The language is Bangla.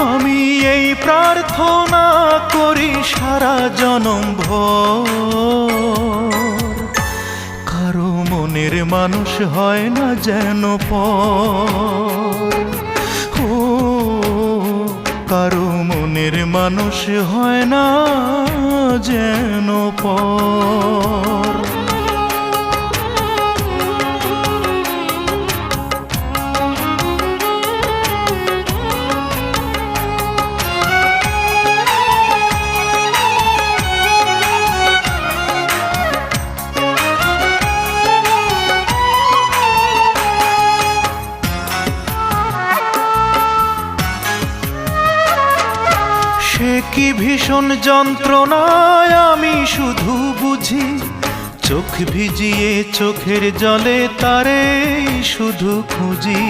আমি এই প্রার্থনা করি সারা জনম ভর, কারো মনের মানুষ হয় না যেন পর। ও কারো মনের মানুষ হয় না যেন পর। সে কি ভীষণ যন্ত্রণায় আমি শুধু বুঝি, চোখ ভিজিয়ে চোখের জলে তারে শুধু খুঁজি।